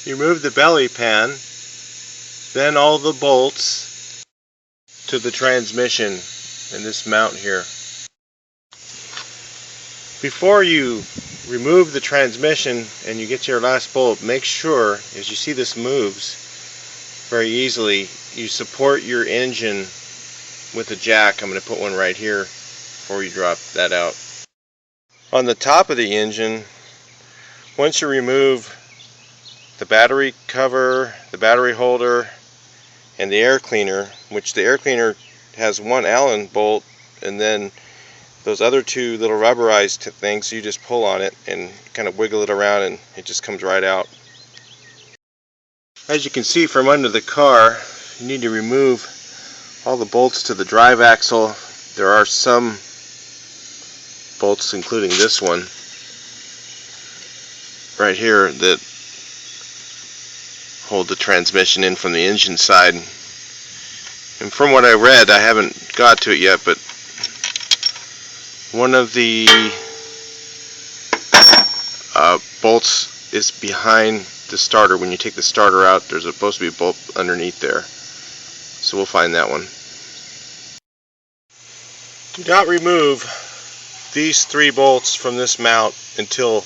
You remove the belly pan, then all the bolts to the transmission in this mount here. Before you remove the transmission and you get to your last bolt, make sure, as you see this moves very easily, you support your engine with a jack. I'm going to put one right here before you drop that out. On the top of the engine, once you remove the battery cover, the battery holder, and the air cleaner, which the air cleaner has one Allen bolt, and then those other two little rubberized things, so you just pull on it and kind of wiggle it around and it just comes right out. As you can see from under the car, you need to remove all the bolts to the drive axle. There are some bolts, including this one right here, that hold the transmission in from the engine side. And from what I read, I haven't got to it yet, but one of the bolts is behind the starter. When you take the starter out, there's supposed to be a bolt underneath there. So we'll find that one. Do not remove these 3 bolts from this mount until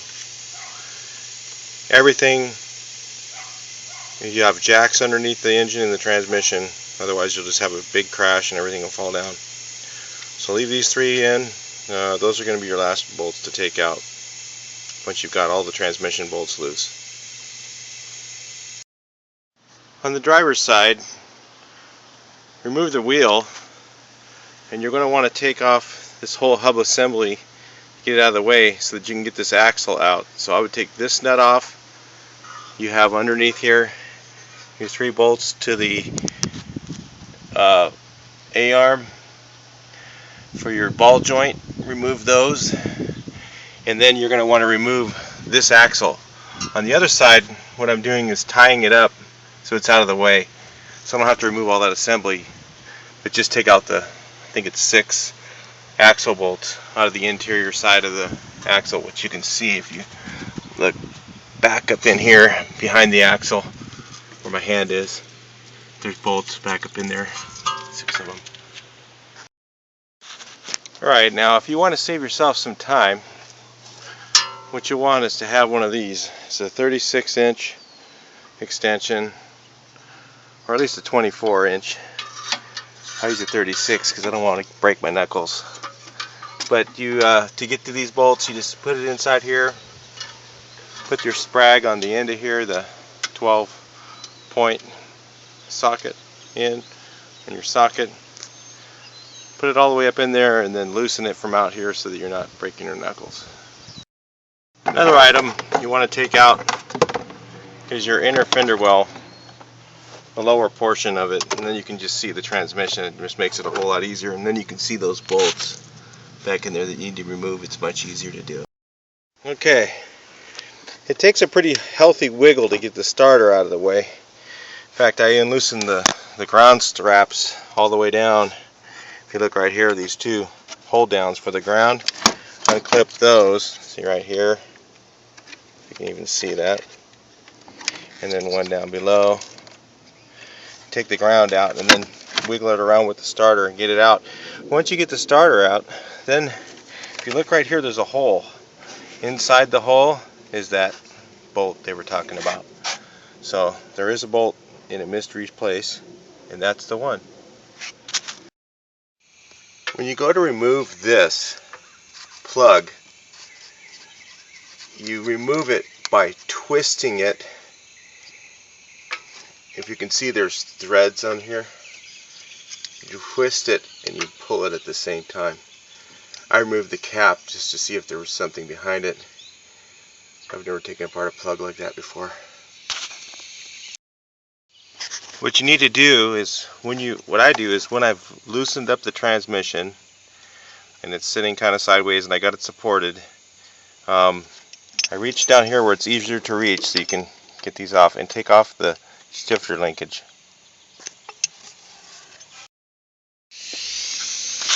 everything, you have jacks underneath the engine and the transmission. Otherwise you'll just have a big crash and everything will fall down. So leave these 3 in. Those are going to be your last bolts to take out once you've got all the transmission bolts loose. On the driver's side, remove the wheel, and you're going to want to take off this whole hub assembly, get it out of the way so that you can get this axle out. So I would take this nut off. You have underneath here your 3 bolts to the A-arm for your ball joint. Remove those, and then you're going to want to remove this axle. On the other side, what I'm doing is tying it up so it's out of the way, so I don't have to remove all that assembly, but just take out the, I think it's 6 axle bolts out of the interior side of the axle, which you can see if you look back up in here behind the axle where my hand is. There's bolts back up in there, 6 of them. Alright, now if you want to save yourself some time, what you want is to have one of these. It's a 36-inch extension, or at least a 24-inch. I use a 36 because I don't want to break my knuckles. But you, to get to these bolts, you just put it inside here, put your sprag on the end of here, the 12-point socket in your socket. Put it all the way up in there and then loosen it from out here so that you're not breaking your knuckles. Another item you want to take out is your inner fender well, the lower portion of it, and then you can just see the transmission. It just makes it a whole lot easier, and then you can see those bolts back in there that you need to remove. It's much easier to do. Okay, it takes a pretty healthy wiggle to get the starter out of the way. In fact, I unloosened the ground straps all the way down. If you look right here, these 2 hold downs for the ground, unclip those, see right here, you can even see that, and then one down below. Take the ground out and then wiggle it around with the starter and get it out. Once you get the starter out, then if you look right here, there's a hole. Inside the hole is that bolt they were talking about. So there is a bolt in a mystery place, and that's the one. When you go to remove this plug, you remove it by twisting it. If you can see, there's threads on here. You twist it and you pull it at the same time. I removed the cap just to see if there was something behind it. I've never taken apart a plug like that before. What you need to do is, what I do is when I've loosened up the transmission and it's sitting kind of sideways and I got it supported, I reach down here where it's easier to reach so you can get these off and take off the shifter linkage.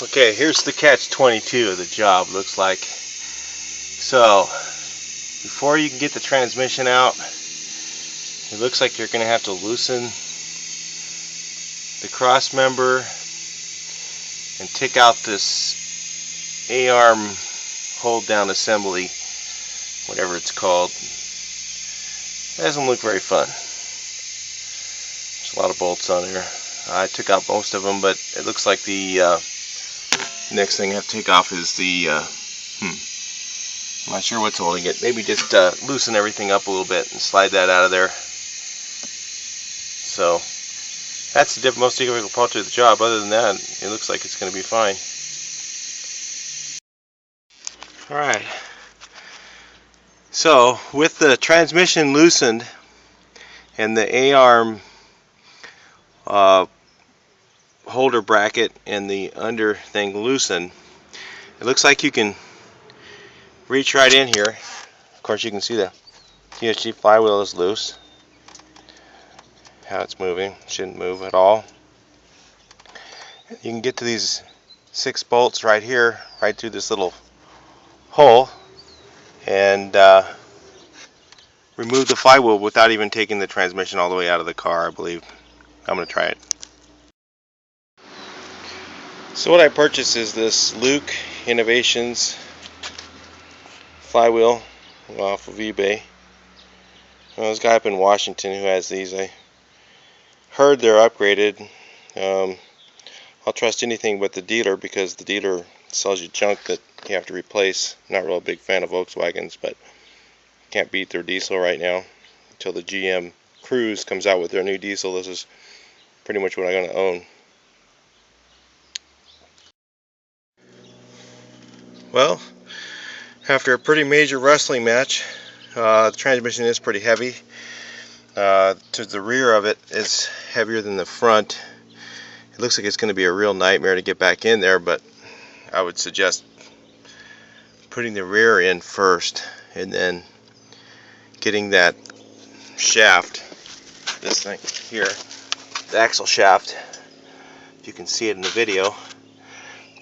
Okay, here's the catch-22 of the job, looks like. So, before you can get the transmission out, it looks like you're going to have to loosen the cross member and take out this A-arm hold down assembly, whatever it's called. It doesn't look very fun. There's a lot of bolts on there. I took out most of them, but it looks like the next thing I have to take off is the I'm not sure what's holding it. Maybe just loosen everything up a little bit and slide that out of there. So that's the most difficult part of the job. Other than that, it looks like it's going to be fine. Alright, so with the transmission loosened and the A-arm holder bracket and the under thing loosened, it looks like you can reach right in here. Of course, you can see the DSG flywheel is loose. How it's moving, shouldn't move at all. You can get to these 6 bolts right here, right through this little hole, and remove the flywheel without even taking the transmission all the way out of the car, I believe. I'm going to try it. So what I purchased is this Luke Innovations flywheel off of eBay. Well, this guy up in Washington who has these, I heard they're upgraded. I'll trust anything but the dealer, because the dealer sells you junk that you have to replace. Not real big fan of Volkswagens, but can't beat their diesel right now. Until the GM Cruise comes out with their new diesel, this is pretty much what I'm going to own. Well, after a pretty major wrestling match, the transmission is pretty heavy. To the rear of it is heavier than the front. It looks like it's going to be a real nightmare to get back in there, but I would suggest putting the rear in first and then getting that shaft, this thing here, the axle shaft, if you can see it in the video,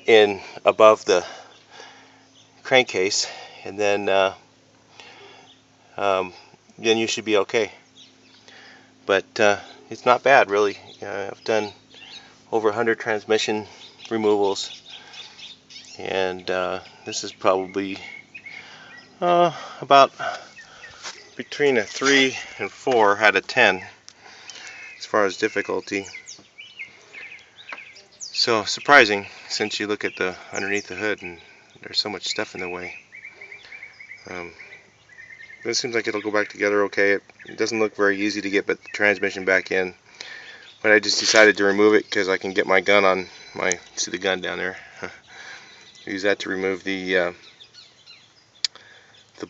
in above the crankcase, and then you should be okay. But it's not bad, really. I've done over 100 transmission removals, and this is probably about between a 3 and 4 out of 10 as far as difficulty. So surprising, since you look at the underneath the hood and there's so much stuff in the way. This seems like it'll go back together okay. It doesn't look very easy to get the transmission back in, but I just decided to remove it because I can get my gun on my, see the gun down there, use that to remove the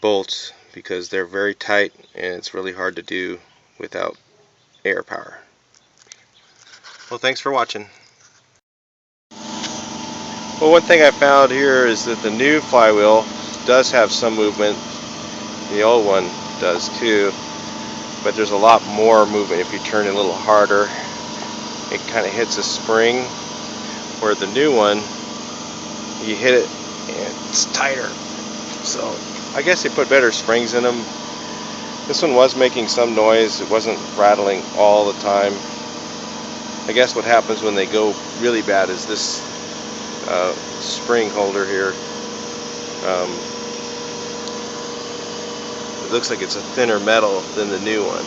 bolts, because they're very tight and it's really hard to do without air power. Well, thanks for watching. Well, one thing I found here is that the new flywheel does have some movement. The old one does too, but there's a lot more movement if you turn it a little harder. It kind of hits a spring, where the new one, you hit it and it's tighter. So I guess they put better springs in them. This one was making some noise. It wasn't rattling all the time. I guess what happens when they go really bad is this spring holder here. It looks like it's a thinner metal than the new one.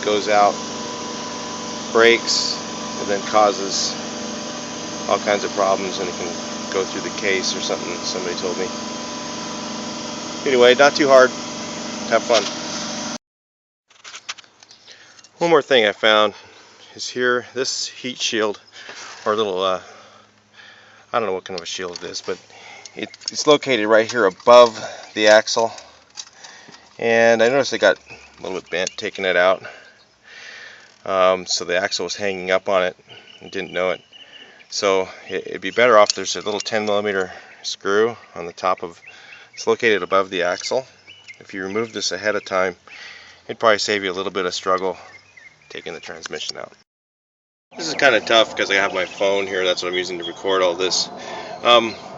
Goes out, breaks, and then causes all kinds of problems, and it can go through the case or something, somebody told me. Anyway, not too hard. Have fun. One more thing I found is here, this heat shield, or little, I don't know what kind of a shield it is, but it's located right here above the axle, and I noticed it got a little bit bent taking it out, so the axle was hanging up on it and didn't know it. So it'd be better off, there's a little 10mm screw on the top of, it's located above the axle. If you remove this ahead of time, it'd probably save you a little bit of struggle taking the transmission out. This is kind of tough because I have my phone here, that's what I'm using to record all this.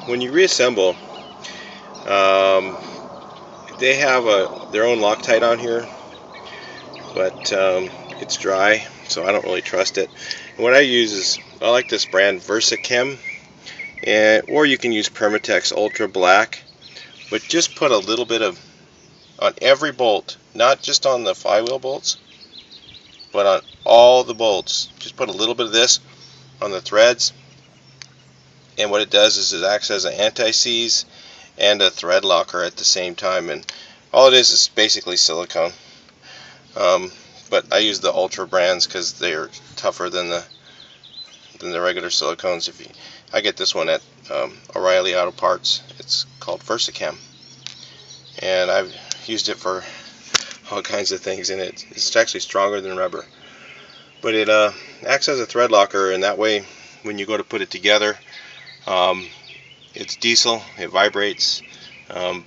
When you reassemble, They have their own Loctite on here, but it's dry, so I don't really trust it. And what I use is, I like this brand Versachem, or you can use Permatex Ultra Black, but just put a little bit of on every bolt, not just on the flywheel bolts, but on all the bolts. Just put a little bit of this on the threads, and what it does is it acts as an anti-seize and a thread locker at the same time, and all it is basically silicone. But I use the Ultra brands because they're tougher than the regular silicones. I get this one at O'Reilly Auto Parts. It's called Versachem, and I've used it for all kinds of things, and it's actually stronger than rubber. But it acts as a thread locker, and that way when you go to put it together, it's diesel, it vibrates, and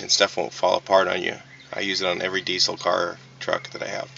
stuff won't fall apart on you. I use it on every diesel car or truck that I have.